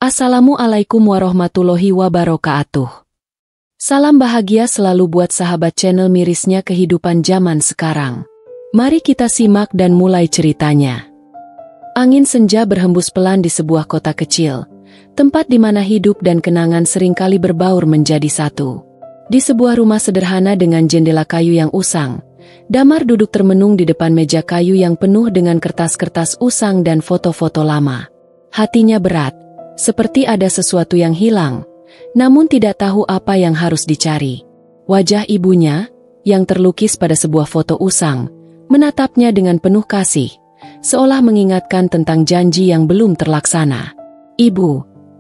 Assalamualaikum warahmatullahi wabarakatuh. Salam bahagia selalu buat sahabat channel mirisnya kehidupan zaman sekarang. Mari kita simak dan mulai ceritanya. Angin senja berhembus pelan di sebuah kota kecil, tempat di mana hidup dan kenangan seringkali berbaur menjadi satu. Di sebuah rumah sederhana dengan jendela kayu yang usang, Damar duduk termenung di depan meja kayu yang penuh dengan kertas-kertas usang dan foto-foto lama. Hatinya berat, seperti ada sesuatu yang hilang, namun tidak tahu apa yang harus dicari. Wajah ibunya, yang terlukis pada sebuah foto usang, menatapnya dengan penuh kasih, seolah mengingatkan tentang janji yang belum terlaksana. "Ibu,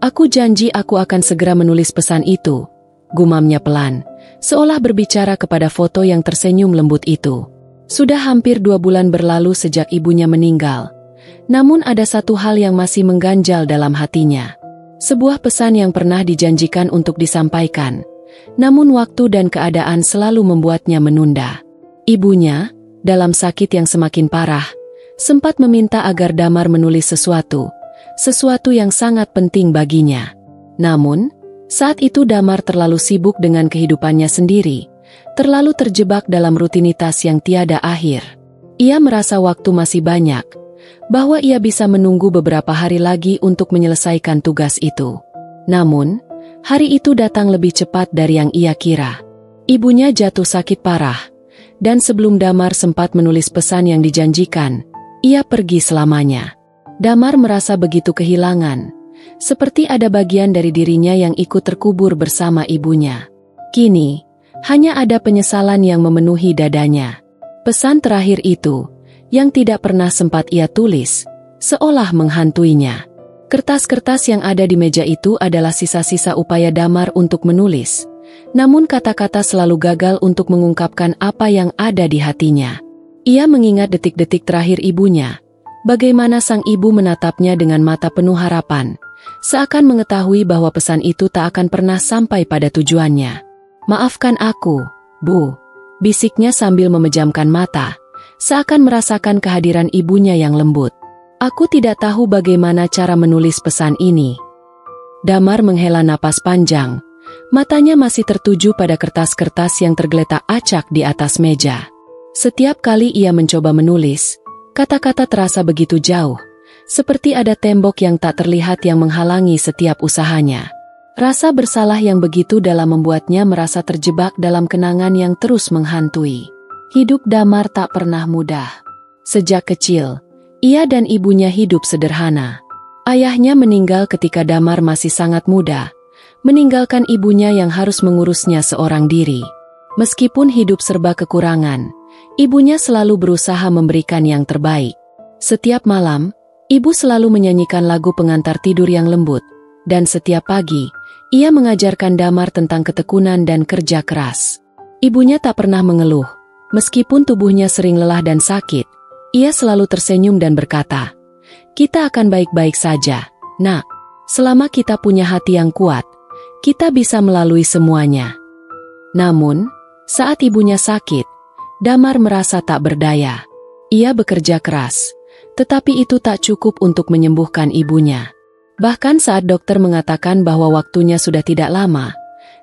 aku janji aku akan segera menulis pesan itu," gumamnya pelan, seolah berbicara kepada foto yang tersenyum lembut itu. Sudah hampir 2 bulan berlalu sejak ibunya meninggal. Namun ada satu hal yang masih mengganjal dalam hatinya. Sebuah pesan yang pernah dijanjikan untuk disampaikan, namun waktu dan keadaan selalu membuatnya menunda. Ibunya, dalam sakit yang semakin parah, sempat meminta agar Damar menulis sesuatu yang sangat penting baginya. Namun, saat itu Damar terlalu sibuk dengan kehidupannya sendiri, terlalu terjebak dalam rutinitas yang tiada akhir. Ia merasa waktu masih banyak, bahwa ia bisa menunggu beberapa hari lagi untuk menyelesaikan tugas itu. Namun, hari itu datang lebih cepat dari yang ia kira. Ibunya jatuh sakit parah, dan sebelum Damar sempat menulis pesan yang dijanjikan, ia pergi selamanya. Damar merasa begitu kehilangan, seperti ada bagian dari dirinya yang ikut terkubur bersama ibunya. Kini, hanya ada penyesalan yang memenuhi dadanya. Pesan terakhir itu, yang tidak pernah sempat ia tulis, seolah menghantuinya. Kertas-kertas yang ada di meja itu adalah sisa-sisa upaya Damar untuk menulis, namun kata-kata selalu gagal untuk mengungkapkan apa yang ada di hatinya. Ia mengingat detik-detik terakhir ibunya, bagaimana sang ibu menatapnya dengan mata penuh harapan, seakan mengetahui bahwa pesan itu tak akan pernah sampai pada tujuannya. "Maafkan aku, Bu," bisiknya sambil memejamkan mata, seakan merasakan kehadiran ibunya yang lembut. "Aku tidak tahu bagaimana cara menulis pesan ini." Damar menghela napas panjang, matanya masih tertuju pada kertas-kertas yang tergeletak acak di atas meja. Setiap kali ia mencoba menulis, kata-kata terasa begitu jauh, seperti ada tembok yang tak terlihat yang menghalangi setiap usahanya. Rasa bersalah yang begitu dalam membuatnya merasa terjebak dalam kenangan yang terus menghantui. Hidup Damar tak pernah mudah. Sejak kecil, ia dan ibunya hidup sederhana. Ayahnya meninggal ketika Damar masih sangat muda, meninggalkan ibunya yang harus mengurusnya seorang diri. Meskipun hidup serba kekurangan, ibunya selalu berusaha memberikan yang terbaik. Setiap malam, ibu selalu menyanyikan lagu pengantar tidur yang lembut, dan setiap pagi, ia mengajarkan Damar tentang ketekunan dan kerja keras. Ibunya tak pernah mengeluh. Meskipun tubuhnya sering lelah dan sakit, ia selalu tersenyum dan berkata, "Kita akan baik-baik saja, Nak. Selama kita punya hati yang kuat, kita bisa melalui semuanya." Namun, saat ibunya sakit, Damar merasa tak berdaya. Ia bekerja keras, tetapi itu tak cukup untuk menyembuhkan ibunya. Bahkan saat dokter mengatakan bahwa waktunya sudah tidak lama,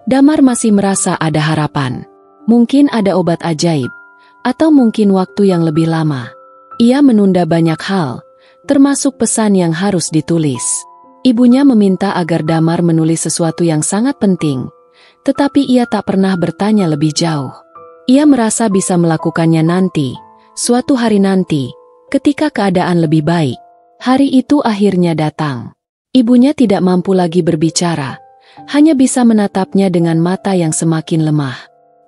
Damar masih merasa ada harapan. Mungkin ada obat ajaib, atau mungkin waktu yang lebih lama. Ia menunda banyak hal, termasuk pesan yang harus ditulis. Ibunya meminta agar Damar menulis sesuatu yang sangat penting, tetapi ia tak pernah bertanya lebih jauh. Ia merasa bisa melakukannya nanti, suatu hari nanti, ketika keadaan lebih baik. Hari itu akhirnya datang. Ibunya tidak mampu lagi berbicara, hanya bisa menatapnya dengan mata yang semakin lemah.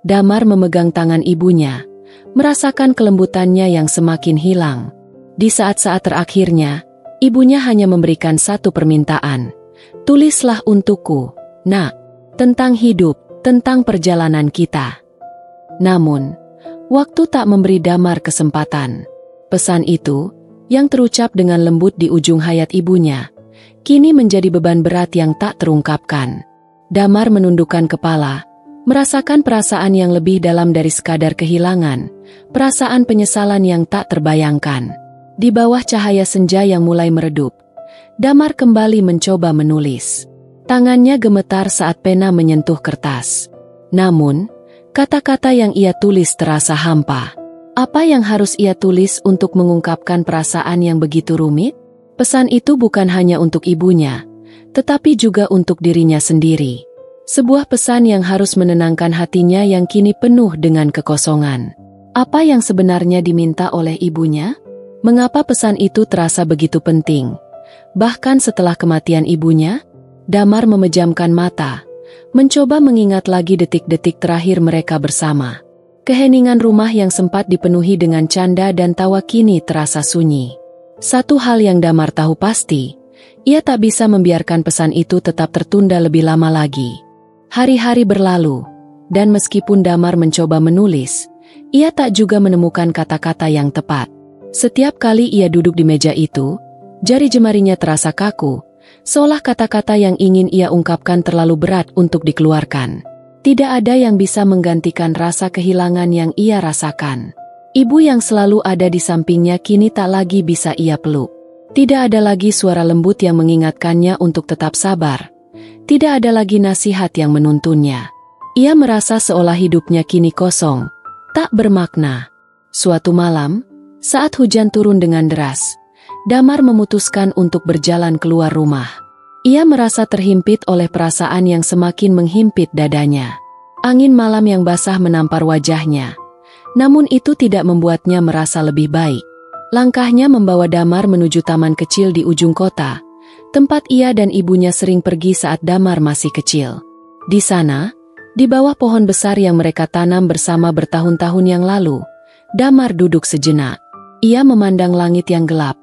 Damar memegang tangan ibunya, merasakan kelembutannya yang semakin hilang. Di saat-saat terakhirnya, ibunya hanya memberikan satu permintaan. "Tulislah untukku, Nak, tentang hidup, tentang perjalanan kita." Namun, waktu tak memberi Damar kesempatan. Pesan itu, yang terucap dengan lembut di ujung hayat ibunya, kini menjadi beban berat yang tak terungkapkan. Damar menundukkan kepala, merasakan perasaan yang lebih dalam dari sekadar kehilangan, perasaan penyesalan yang tak terbayangkan. Di bawah cahaya senja yang mulai meredup, Damar kembali mencoba menulis. Tangannya gemetar saat pena menyentuh kertas. Namun, kata-kata yang ia tulis terasa hampa. Apa yang harus ia tulis untuk mengungkapkan perasaan yang begitu rumit? Pesan itu bukan hanya untuk ibunya, tetapi juga untuk dirinya sendiri. Sebuah pesan yang harus menenangkan hatinya yang kini penuh dengan kekosongan. Apa yang sebenarnya diminta oleh ibunya? Mengapa pesan itu terasa begitu penting? Bahkan setelah kematian ibunya, Damar memejamkan mata, mencoba mengingat lagi detik-detik terakhir mereka bersama. Keheningan rumah yang sempat dipenuhi dengan canda dan tawa kini terasa sunyi. Satu hal yang Damar tahu pasti, ia tak bisa membiarkan pesan itu tetap tertunda lebih lama lagi. Hari-hari berlalu, dan meskipun Damar mencoba menulis, ia tak juga menemukan kata-kata yang tepat. Setiap kali ia duduk di meja itu, jari jemarinya terasa kaku, seolah kata-kata yang ingin ia ungkapkan terlalu berat untuk dikeluarkan. Tidak ada yang bisa menggantikan rasa kehilangan yang ia rasakan. Ibu yang selalu ada di sampingnya kini tak lagi bisa ia peluk. Tidak ada lagi suara lembut yang mengingatkannya untuk tetap sabar. Tidak ada lagi nasihat yang menuntunnya. Ia merasa seolah hidupnya kini kosong, tak bermakna. Suatu malam, saat hujan turun dengan deras, Damar memutuskan untuk berjalan keluar rumah. Ia merasa terhimpit oleh perasaan yang semakin menghimpit dadanya. Angin malam yang basah menampar wajahnya. Namun itu tidak membuatnya merasa lebih baik. Langkahnya membawa Damar menuju taman kecil di ujung kota, tempat ia dan ibunya sering pergi saat Damar masih kecil. Di sana, di bawah pohon besar yang mereka tanam bersama bertahun-tahun yang lalu, Damar duduk sejenak. Ia memandang langit yang gelap,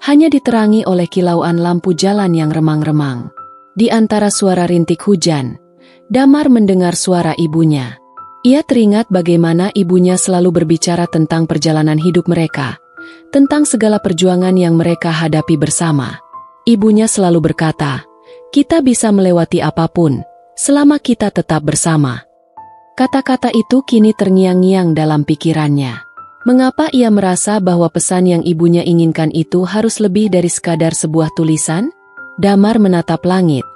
hanya diterangi oleh kilauan lampu jalan yang remang-remang. Di antara suara rintik hujan, Damar mendengar suara ibunya. Ia teringat bagaimana ibunya selalu berbicara tentang perjalanan hidup mereka, tentang segala perjuangan yang mereka hadapi bersama. Ibunya selalu berkata, "Kita bisa melewati apapun, selama kita tetap bersama." Kata-kata itu kini terngiang-ngiang dalam pikirannya. Mengapa ia merasa bahwa pesan yang ibunya inginkan itu harus lebih dari sekadar sebuah tulisan? Damar menatap langit,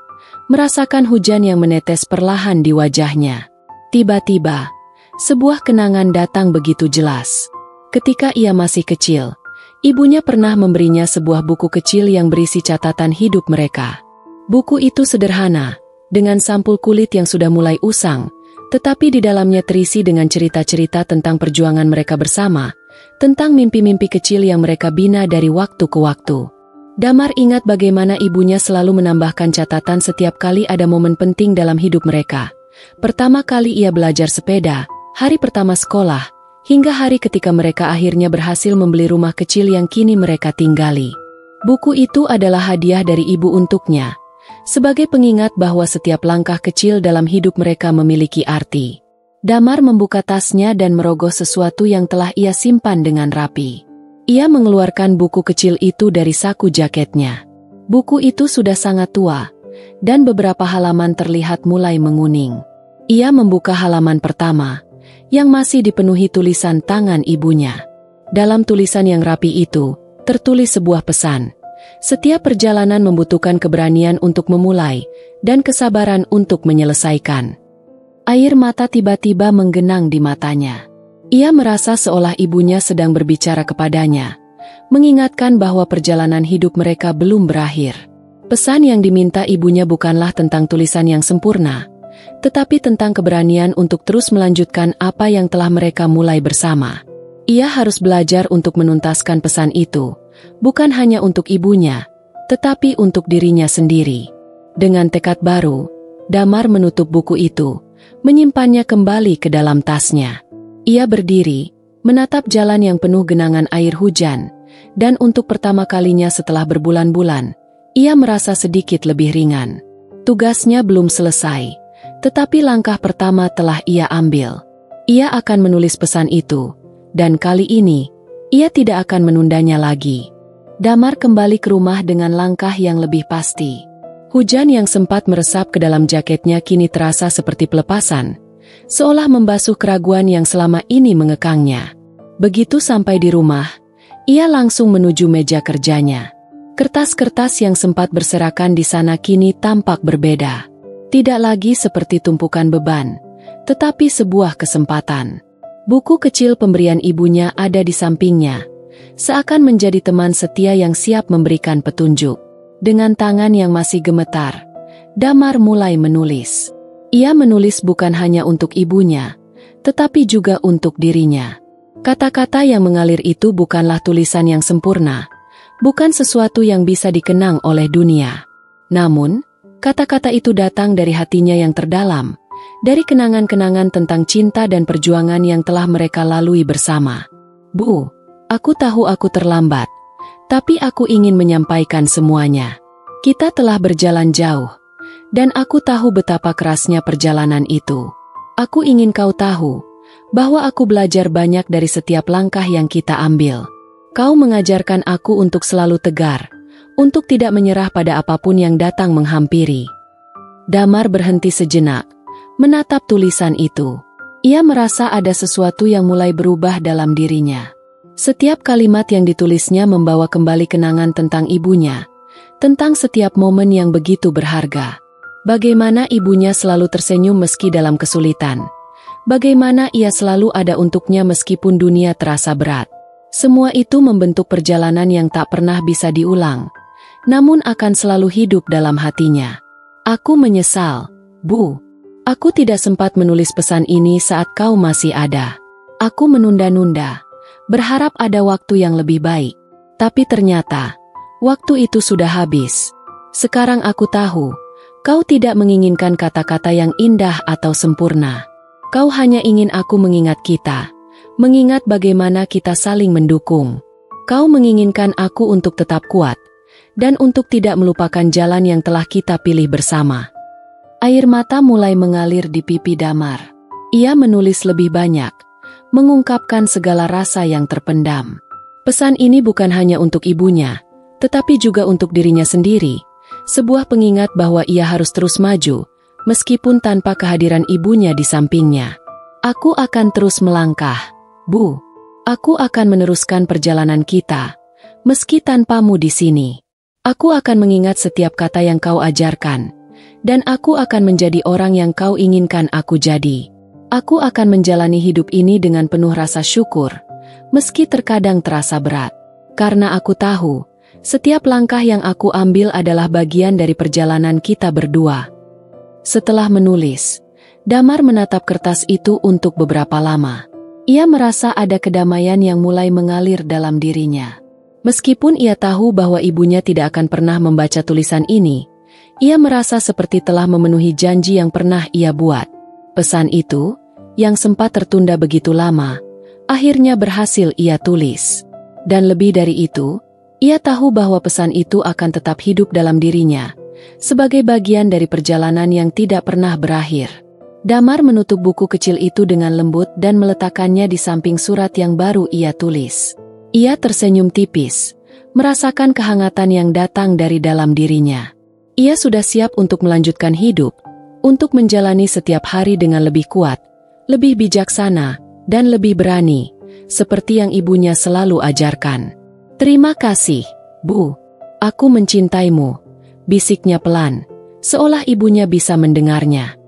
merasakan hujan yang menetes perlahan di wajahnya. Tiba-tiba, sebuah kenangan datang begitu jelas. Ketika ia masih kecil, ibunya pernah memberinya sebuah buku kecil yang berisi catatan hidup mereka. Buku itu sederhana, dengan sampul kulit yang sudah mulai usang, tetapi di dalamnya terisi dengan cerita-cerita tentang perjuangan mereka bersama, tentang mimpi-mimpi kecil yang mereka bina dari waktu ke waktu. Damar ingat bagaimana ibunya selalu menambahkan catatan setiap kali ada momen penting dalam hidup mereka. Pertama kali ia belajar sepeda, hari pertama sekolah, hingga hari ketika mereka akhirnya berhasil membeli rumah kecil yang kini mereka tinggali. Buku itu adalah hadiah dari ibu untuknya, sebagai pengingat bahwa setiap langkah kecil dalam hidup mereka memiliki arti. Damar membuka tasnya dan merogoh sesuatu yang telah ia simpan dengan rapi. Ia mengeluarkan buku kecil itu dari saku jaketnya. Buku itu sudah sangat tua, dan beberapa halaman terlihat mulai menguning. Ia membuka halaman pertama, yang masih dipenuhi tulisan tangan ibunya. Dalam tulisan yang rapi itu, tertulis sebuah pesan. Setiap perjalanan membutuhkan keberanian untuk memulai, dan kesabaran untuk menyelesaikan. Air mata tiba-tiba menggenang di matanya. Ia merasa seolah ibunya sedang berbicara kepadanya, mengingatkan bahwa perjalanan hidup mereka belum berakhir. Pesan yang diminta ibunya bukanlah tentang tulisan yang sempurna, tetapi tentang keberanian untuk terus melanjutkan apa yang telah mereka mulai bersama. Ia harus belajar untuk menuntaskan pesan itu, bukan hanya untuk ibunya, tetapi untuk dirinya sendiri. Dengan tekad baru, Damar menutup buku itu, menyimpannya kembali ke dalam tasnya. Ia berdiri, menatap jalan yang penuh genangan air hujan, dan untuk pertama kalinya setelah berbulan-bulan, ia merasa sedikit lebih ringan. Tugasnya belum selesai, tetapi langkah pertama telah ia ambil. Ia akan menulis pesan itu, dan kali ini, ia tidak akan menundanya lagi. Damar kembali ke rumah dengan langkah yang lebih pasti. Hujan yang sempat meresap ke dalam jaketnya kini terasa seperti pelepasan, seolah membasuh keraguan yang selama ini mengekangnya. Begitu sampai di rumah, ia langsung menuju meja kerjanya. Kertas-kertas yang sempat berserakan di sana kini tampak berbeda. Tidak lagi seperti tumpukan beban, tetapi sebuah kesempatan. Buku kecil pemberian ibunya ada di sampingnya, seakan menjadi teman setia yang siap memberikan petunjuk. Dengan tangan yang masih gemetar, Damar mulai menulis. Ia menulis bukan hanya untuk ibunya, tetapi juga untuk dirinya. Kata-kata yang mengalir itu bukanlah tulisan yang sempurna, bukan sesuatu yang bisa dikenang oleh dunia. Namun, kata-kata itu datang dari hatinya yang terdalam, dari kenangan-kenangan tentang cinta dan perjuangan yang telah mereka lalui bersama. Bu, aku tahu aku terlambat, tapi aku ingin menyampaikan semuanya. Kita telah berjalan jauh, dan aku tahu betapa kerasnya perjalanan itu. Aku ingin kau tahu bahwa aku belajar banyak dari setiap langkah yang kita ambil. Kau mengajarkan aku untuk selalu tegar, untuk tidak menyerah pada apapun yang datang menghampiri. Damar berhenti sejenak, menatap tulisan itu. Ia merasa ada sesuatu yang mulai berubah dalam dirinya. Setiap kalimat yang ditulisnya membawa kembali kenangan tentang ibunya, tentang setiap momen yang begitu berharga. Bagaimana ibunya selalu tersenyum meski dalam kesulitan. Bagaimana ia selalu ada untuknya meskipun dunia terasa berat. Semua itu membentuk perjalanan yang tak pernah bisa diulang, namun akan selalu hidup dalam hatinya. Aku menyesal, Bu. Aku tidak sempat menulis pesan ini saat kau masih ada. Aku menunda-nunda, berharap ada waktu yang lebih baik. Tapi ternyata, waktu itu sudah habis. Sekarang aku tahu, kau tidak menginginkan kata-kata yang indah atau sempurna. Kau hanya ingin aku mengingat kita, mengingat bagaimana kita saling mendukung. Kau menginginkan aku untuk tetap kuat, dan untuk tidak melupakan jalan yang telah kita pilih bersama. Air mata mulai mengalir di pipi Damar. Ia menulis lebih banyak, mengungkapkan segala rasa yang terpendam. Pesan ini bukan hanya untuk ibunya, tetapi juga untuk dirinya sendiri. Sebuah pengingat bahwa ia harus terus maju, meskipun tanpa kehadiran ibunya di sampingnya. Aku akan terus melangkah, Bu. Aku akan meneruskan perjalanan kita, meski tanpamu di sini. Aku akan mengingat setiap kata yang kau ajarkan, dan aku akan menjadi orang yang kau inginkan aku jadi. Aku akan menjalani hidup ini dengan penuh rasa syukur, meski terkadang terasa berat. Karena aku tahu, setiap langkah yang aku ambil adalah bagian dari perjalanan kita berdua. Setelah menulis, Damar menatap kertas itu untuk beberapa lama. Ia merasa ada kedamaian yang mulai mengalir dalam dirinya. Meskipun ia tahu bahwa ibunya tidak akan pernah membaca tulisan ini, ia merasa seperti telah memenuhi janji yang pernah ia buat. Pesan itu, yang sempat tertunda begitu lama, akhirnya berhasil ia tulis. Dan lebih dari itu, ia tahu bahwa pesan itu akan tetap hidup dalam dirinya, sebagai bagian dari perjalanan yang tidak pernah berakhir. Damar menutup buku kecil itu dengan lembut dan meletakkannya di samping surat yang baru ia tulis. Ia tersenyum tipis, merasakan kehangatan yang datang dari dalam dirinya. Ia sudah siap untuk melanjutkan hidup, untuk menjalani setiap hari dengan lebih kuat, lebih bijaksana, dan lebih berani, seperti yang ibunya selalu ajarkan. Terima kasih, Bu. Aku mencintaimu, bisiknya pelan, seolah ibunya bisa mendengarnya.